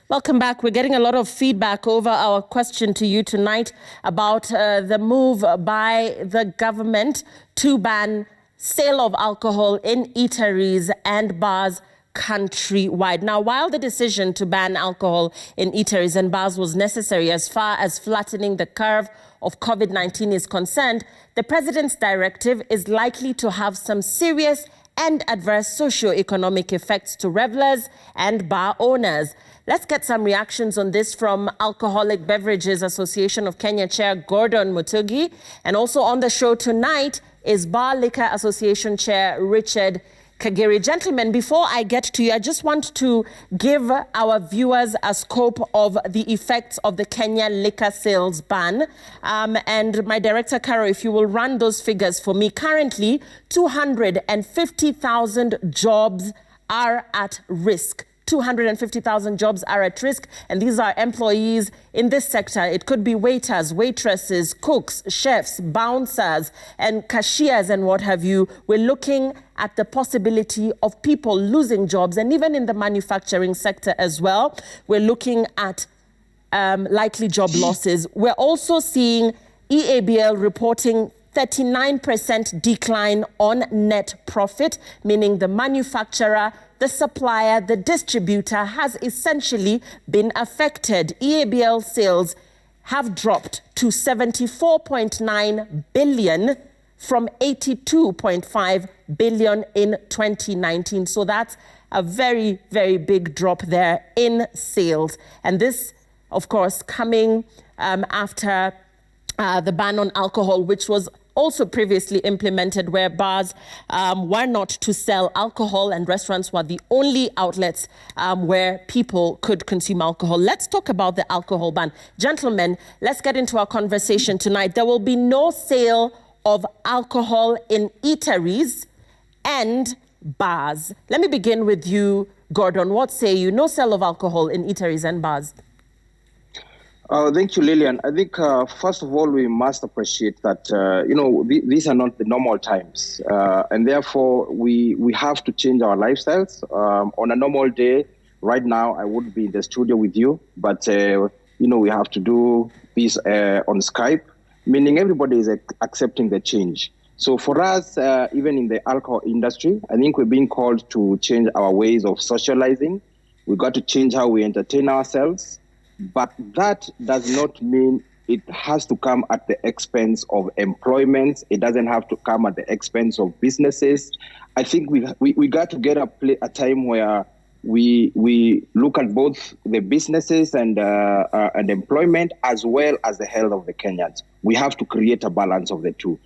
Welcome back. We're getting a lot of feedback over our question to you tonight about the move by the government to ban sale of alcohol in eateries and bars countrywide. Now, while the decision to ban alcohol in eateries and bars was necessary as far as flattening the curve of COVID-19 is concerned, the president's directive is likely to have some serious and adverse socio-economic effects to revellers and bar owners. Let's get some reactions on this from Alcoholic Beverages Association of Kenya Chair Gordon Mutugi. And also on the show tonight is Bar Liquor Association Chair Richard Kagiri. Gentlemen, before I get to you, I just want to give our viewers a scope of the effects of the Kenya liquor sales ban. And my director, Caro, if you will run those figures for me. Currently, 250,000 jobs are at risk. 250,000 jobs are at risk, and these are employees in this sector. It could be waiters, waitresses, cooks, chefs, bouncers, and cashiers, and what have you. We're looking at the possibility of people losing jobs, and even in the manufacturing sector as well, we're looking at likely job losses. We're also seeing EABL reporting 39% decline on net profit, meaning the manufacturer, the supplier, the distributor has essentially been affected. EABL sales have dropped to 74.9 billion from 82.5 billion in 2019. So that's a very, very big drop there in sales. And this, of course, coming after the ban on alcohol, which was also previously implemented, where bars were not to sell alcohol and restaurants were the only outlets where people could consume alcohol. Let's talk about the alcohol ban. Gentlemen, let's get into our conversation tonight. There will be no sale of alcohol in eateries and bars. Let me begin with you, Gordon. What say you? No sale of alcohol in eateries and bars. Thank you, Lillian. I think, first of all, we must appreciate that, these are not the normal times. And therefore, we have to change our lifestyles. On a normal day, right now, I would be in the studio with you. But, we have to do this on Skype, meaning everybody is accepting the change. So for us, even in the alcohol industry, I think we're being called to change our ways of socializing. We've got to change how we entertain ourselves. But that does not mean it has to come at the expense of employment. It doesn't have to come at the expense of businesses. I think we got to get a time where we look at both the businesses and employment as well as the health of the Kenyans. We have to create a balance of the two.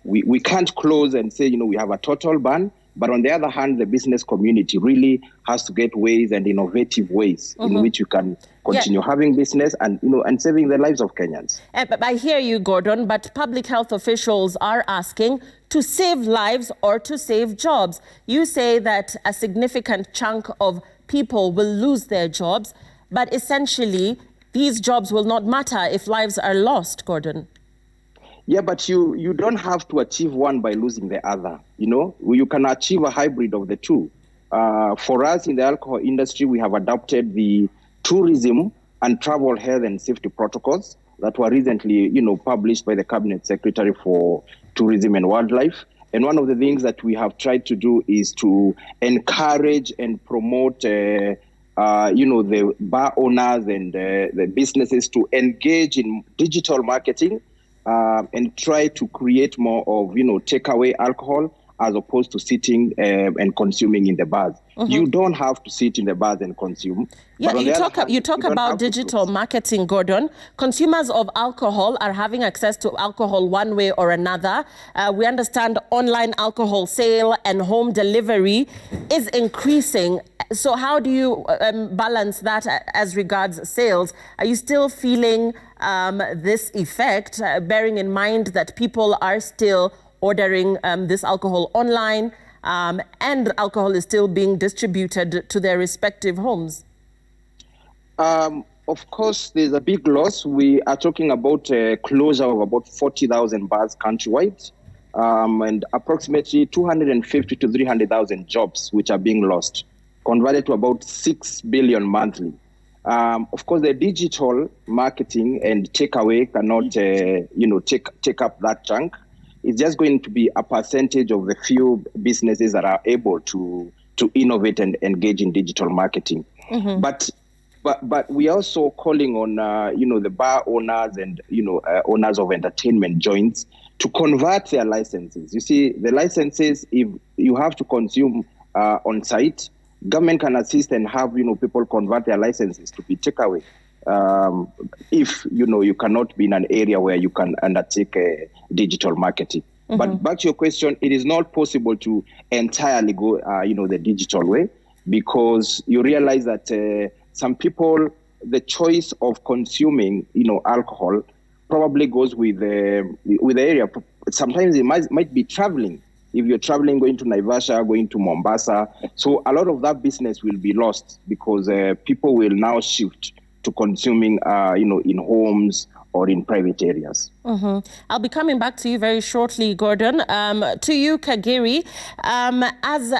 We can't close and say, we have a total ban. But on the other hand, the business community really has to get ways and innovative ways in which you can continue having business and, and saving the lives of Kenyans. But I hear you, Gordon, but public health officials are asking to save lives or to save jobs. You say that a significant chunk of people will lose their jobs, but essentially these jobs will not matter if lives are lost, Gordon. Yeah, but you don't have to achieve one by losing the other. You can achieve a hybrid of the two. For us in the alcohol industry, we have adopted the tourism and travel health and safety protocols that were recently, published by the Cabinet Secretary for Tourism and Wildlife. And one of the things that we have tried to do is to encourage and promote the bar owners and the businesses to engage in digital marketing and try to create more of, takeaway alcohol as opposed to sitting and consuming in the bars. You don't have to sit in the bars and consume. Yeah, you talk about digital marketing, Gordon. Consumers of alcohol are having access to alcohol one way or another. We understand online alcohol sale and home delivery is increasing. So how do you balance that as regards sales? Are you still feeling this effect, bearing in mind that people are still ordering this alcohol online and alcohol is still being distributed to their respective homes? Of course, there's a big loss. We are talking about a closure of about 40,000 bars countrywide and approximately 250 to 300,000 jobs which are being lost, converted to about 6 billion monthly. Of course, the digital marketing and takeaway cannot, take up that chunk. It's just going to be a percentage of the few businesses that are able to innovate and engage in digital marketing. Mm-hmm. But we are also calling on, the bar owners and, owners of entertainment joints to convert their licenses. You see, the licenses, if you have to consume on site, government can assist and have, people convert their licenses to be takeaway. If, you cannot be in an area where you can undertake digital marketing. Mm-hmm. But back to your question, it is not possible to entirely go, the digital way, because you realize that some people, the choice of consuming, alcohol probably goes with the area. Sometimes it might be traveling. If you're traveling, going to Naivasha, going to Mombasa. So a lot of that business will be lost because people will now shift to consuming, in homes or in private areas. Mm-hmm. I'll be coming back to you very shortly, Gordon. To you, Kagiri, as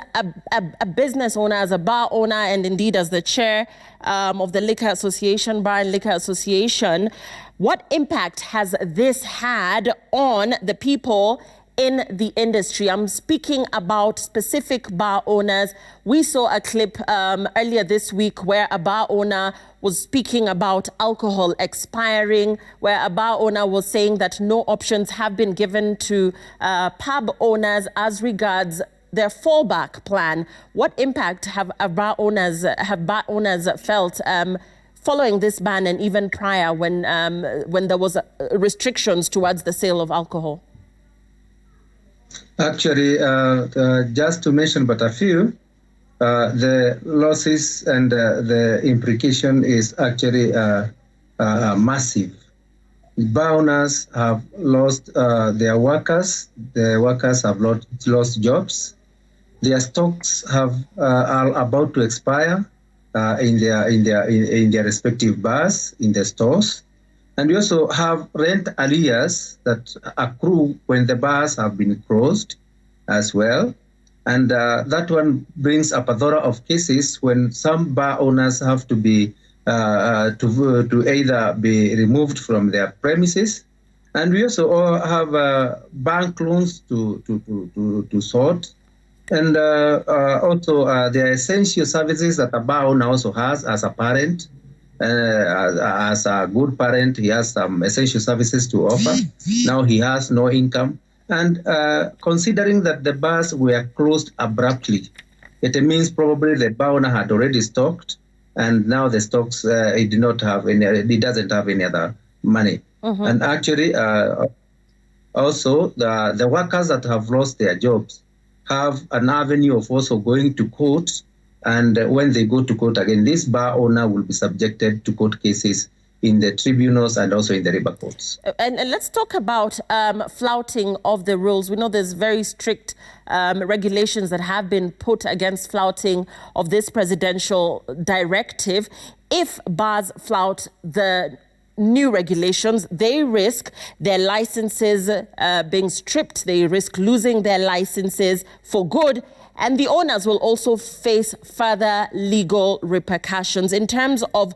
a business owner, as a bar owner, and indeed as the chair of the Liquor Association, Bar and Liquor Association, what impact has this had on the people in the industry? I'm speaking about specific bar owners. We saw a clip earlier this week where a bar owner was speaking about alcohol expiring, where a bar owner was saying that no options have been given to pub owners as regards their fallback plan. What impact have bar owners felt following this ban, and even prior when there was restrictions towards the sale of alcohol? Actually, just to mention but a few, the losses and the implication is actually massive. Bar owners have lost their workers. The workers have lost jobs. Their stocks are about to expire in their respective bars, in the stores. And we also have rent arrears that accrue when the bars have been closed as well. And that one brings a plethora of cases when some bar owners have to be to either be removed from their premises. And we also have bank loans to sort. And also there are essential services that a bar owner also has as a parent. As a good parent, he has some essential services to offer. Now he has no income. And considering that the bars were closed abruptly, it means probably the bar owner had already stocked, and now the stocks, it doesn't have any other money. Uh-huh. And actually, also the workers that have lost their jobs have an avenue of also going to court. And when they go to court again, this bar owner will be subjected to court cases in the tribunals and also in the river courts. And let's talk about flouting of the rules. We know there's very strict regulations that have been put against flouting of this presidential directive. If bars flout the new regulations, they risk their licenses being stripped. They risk losing their licenses for good. And the owners will also face further legal repercussions. In terms of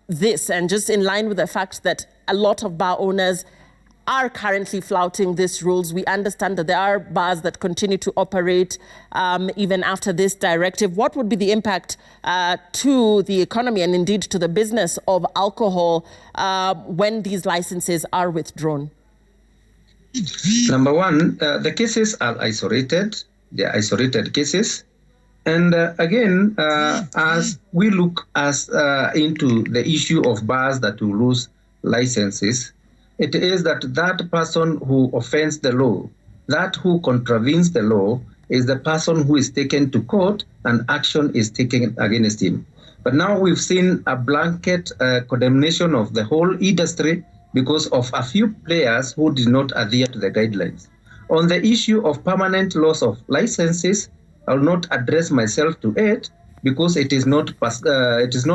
this, and just in line with the fact that a lot of bar owners are currently flouting these rules, we understand that there are bars that continue to operate even after this directive. What would be the impact to the economy and indeed to the business of alcohol when these licenses are withdrawn? Number one, the cases are isolated. They are isolated cases. And again, as we look into the issue of bars that will lose licenses, it is that person who offends the law, that who contravenes the law, is the person who is taken to court and action is taken against him. But now we've seen a blanket condemnation of the whole industry because of a few players who did not adhere to the guidelines. On the issue of permanent loss of licenses, I will not address myself to it because it is not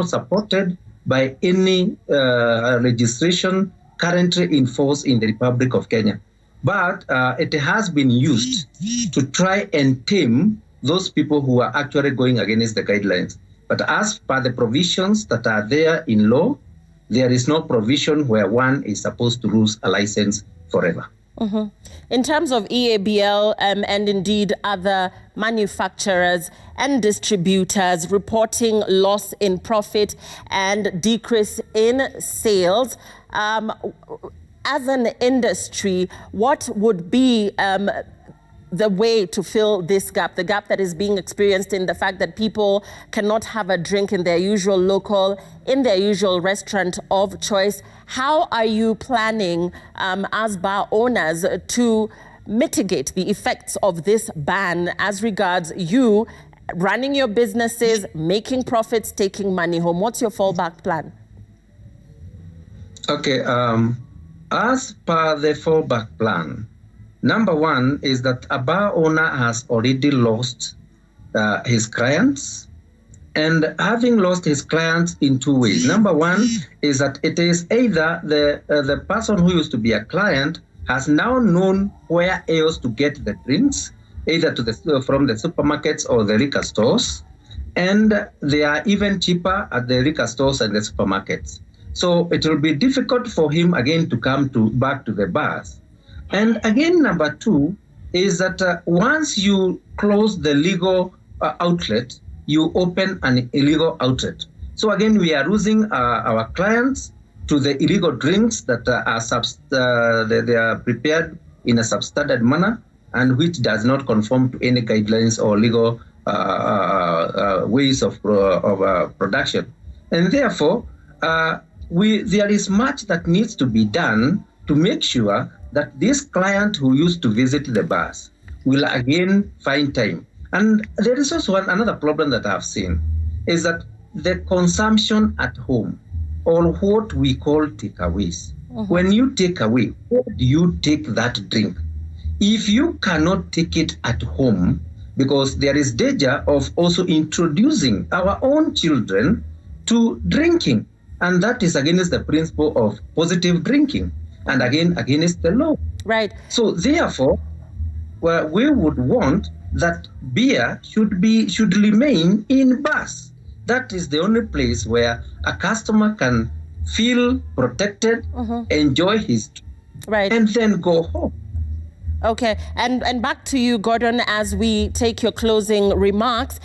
supported by any legislation currently in force in the Republic of Kenya. But it has been used to try and tame those people who are actually going against the guidelines. But as per the provisions that are there in law, there is no provision where one is supposed to lose a license forever. Mm-hmm. In terms of EABL and indeed other manufacturers and distributors reporting loss in profit and decrease in sales, as an industry, what would be the way to fill this gap, the gap that is being experienced in the fact that people cannot have a drink in their usual local, in their usual restaurant of choice? How are you planning as bar owners to mitigate the effects of this ban as regards you running your businesses, making profits, taking money home? What's your fallback plan? Okay, as per the fallback plan, number one is that a bar owner has already lost his clients, and having lost his clients in two ways. Number one is that it is either the person who used to be a client has now known where else to get the drinks, either from the supermarkets or the liquor stores, and they are even cheaper at the liquor stores and the supermarkets. So it will be difficult for him again to come back to the bars. And again, number two is that once you close the legal outlet, you open an illegal outlet. So again, we are losing our clients to the illegal drinks that they are prepared in a substandard manner and which does not conform to any guidelines or legal ways of production. And therefore, there is much that needs to be done to make sure that this client who used to visit the bars will again find time. And there is also another problem that I've seen is that the consumption at home, or what we call takeaways. When you take away, where do you take that drink? If you cannot take it at home, because there is danger of also introducing our own children to drinking, and that is against the principle of positive drinking, and again against the law. Right. So therefore, we would want that beer should remain in bars. That is the only place where a customer can feel protected, enjoy his right, and then go home. Okay, and back to you, Gordon, as we take your closing remarks.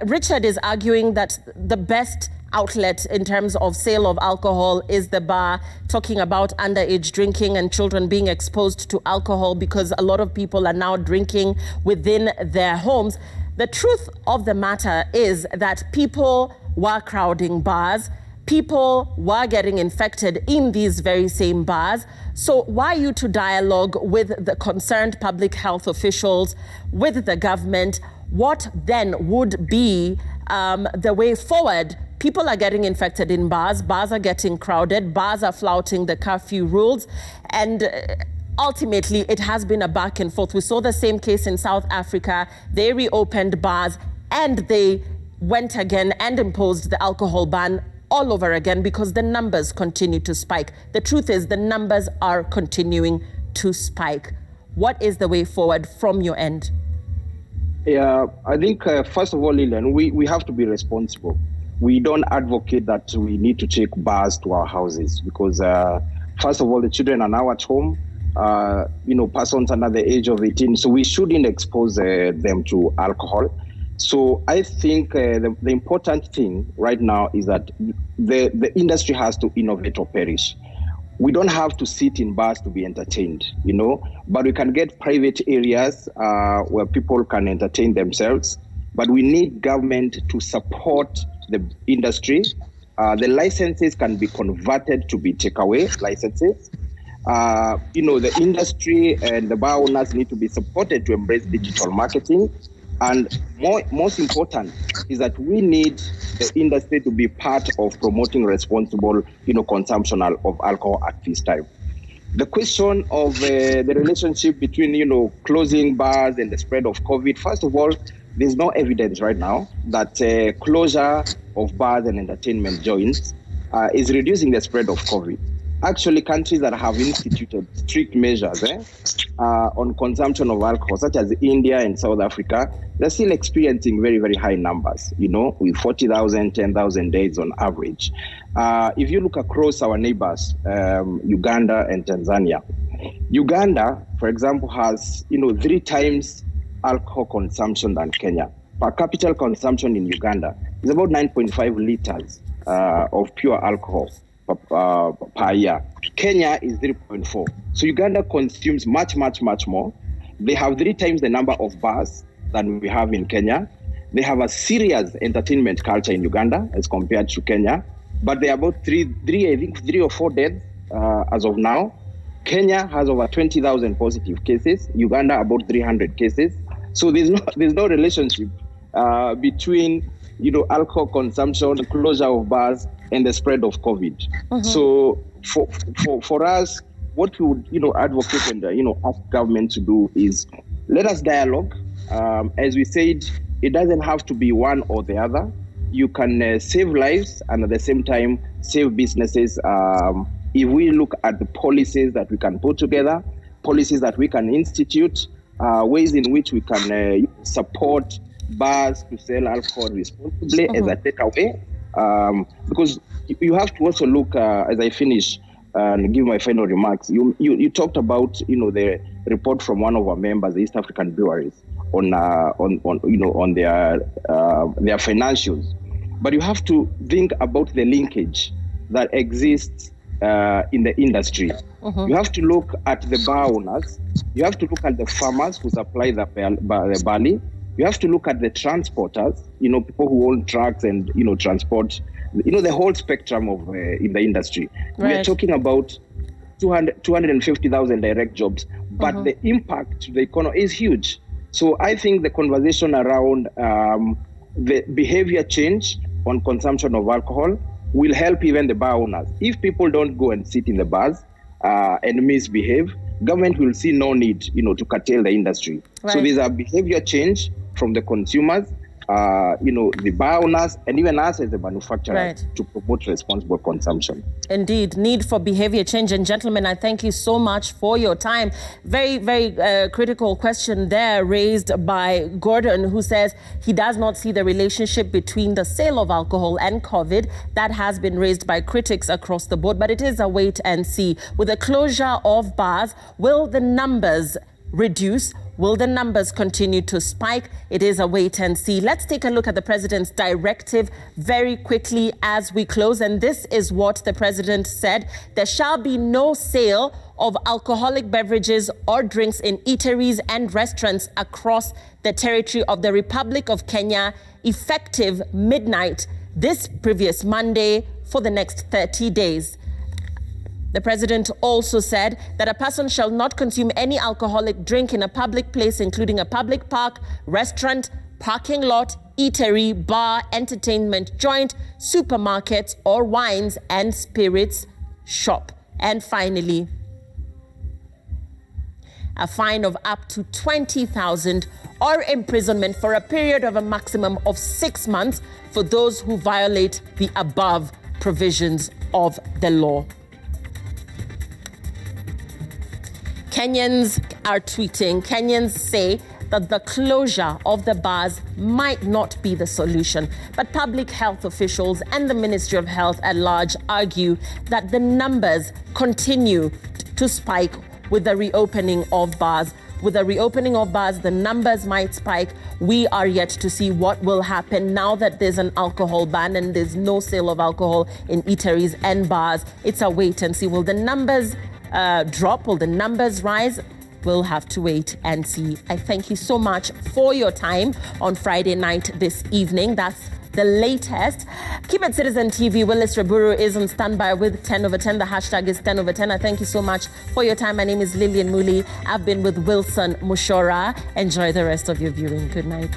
Richard is arguing that the best outlet in terms of sale of alcohol is the bar, talking about underage drinking and children being exposed to alcohol because a lot of people are now drinking within their homes. The truth of the matter is that people were crowding bars. People were getting infected in these very same bars. So why you to dialogue with the concerned public health officials, with the government? What then would be the way forward? People are getting infected in bars. Bars are getting crowded. Bars are flouting the curfew rules. And ultimately, it has been a back and forth. We saw the same case in South Africa. They reopened bars and they went again and imposed the alcohol ban all over again because the numbers continue to spike. The truth is the numbers are continuing to spike. What is the way forward from your end? Yeah, I think first of all, Lilian, we have to be responsible. We don't advocate that we need to take bars to our houses because first of all, the children are now at home, persons under the age of 18, so we shouldn't expose them to alcohol. So I think the important thing right now is that the industry has to innovate or perish. We don't have to sit in bars to be entertained, but we can get private areas where people can entertain themselves. But we need government to support the industry. The licenses can be converted to be takeaway licenses. The industry and the bar owners need to be supported to embrace digital marketing. And most important is that we need the industry to be part of promoting responsible, consumption of alcohol at this time. The question of the relationship between, closing bars and the spread of COVID, first of all, there's no evidence right now that closure of bars and entertainment joints is reducing the spread of COVID. actually countries that have instituted strict measures on consumption of alcohol, such as India and South Africa, they're still experiencing very, very high numbers, with 40,000, 10,000 days on average. If you look across our neighbors, Uganda and Tanzania, Uganda, for example, has 3 times alcohol consumption than Kenya. Per capita consumption in Uganda is about 9.5 liters of pure alcohol per year. Kenya is 3.4. So Uganda consumes much, much, much more. They have 3 times the number of bars than we have in Kenya. They have a serious entertainment culture in Uganda as compared to Kenya. But they are about 3 or 4 deaths as of now. Kenya has over 20,000 positive cases. Uganda about 300 cases. So there's no relationship between alcohol consumption, the closure of bars, and the spread of COVID. Mm-hmm. So for us, what we would advocate and ask government to do is let us dialogue. As we said, it doesn't have to be one or the other. You can save lives and at the same time save businesses. If we look at the policies that we can put together, policies that we can institute, ways in which we can support bars to sell alcohol responsibly as a takeaway. Because you have to also look, as I finish and give my final remarks, you talked about the report from one of our members, the East African breweries, on their financials. But you have to think about the linkage that exists in the industry. Mm-hmm. You have to look at the bar owners. You have to look at the farmers who supply the barley. You have to look at the transporters, people who own trucks and, transport, the whole spectrum of in the industry. Right. We are talking about 250,000 direct jobs, but the impact to the economy is huge. So I think the conversation around the behavior change on consumption of alcohol will help even the bar owners. If people don't go and sit in the bars and misbehave, government will see no need, to curtail the industry. Right. So there's a behavior change from the consumers, the bar owners, and even us as the manufacturers to promote responsible consumption. Indeed, need for behavior change. And gentlemen, I thank you so much for your time. Very, very critical question there raised by Gordon, who says he does not see the relationship between the sale of alcohol and COVID. That has been raised by critics across the board, but it is a wait and see. With the closure of bars, will the numbers reduce? Will the numbers continue to spike? It is a wait and see. Let's take a look at the president's directive very quickly as we close. And this is what the president said. There shall be no sale of alcoholic beverages or drinks in eateries and restaurants across the territory of the Republic of Kenya, effective midnight this previous Monday for the next 30 days. The president also said that a person shall not consume any alcoholic drink in a public place, including a public park, restaurant, parking lot, eatery, bar, entertainment joint, supermarkets, or wines and spirits shop. And finally, a fine of up to 20,000 or imprisonment for a period of a maximum of 6 months for those who violate the above provisions of the law. Kenyans are tweeting. Kenyans say that the closure of the bars might not be the solution, but public health officials and the Ministry of Health at large argue that the numbers continue to spike with the reopening of bars. With the reopening of bars, the numbers might spike. We are yet to see what will happen now that there's an alcohol ban and there's no sale of alcohol in eateries and bars. It's a wait and see. Will the numbers drop? Will the numbers rise? We'll have to wait and see. I thank you so much for your time on Friday night this evening. That's the latest. Keep it Citizen TV. Willis Raburu is on standby with 10 over 10. The hashtag is 10 over 10. I thank you so much for your time. My name is Lillian Muli. I've been with Wilson Mushora. Enjoy the rest of your viewing. Good night.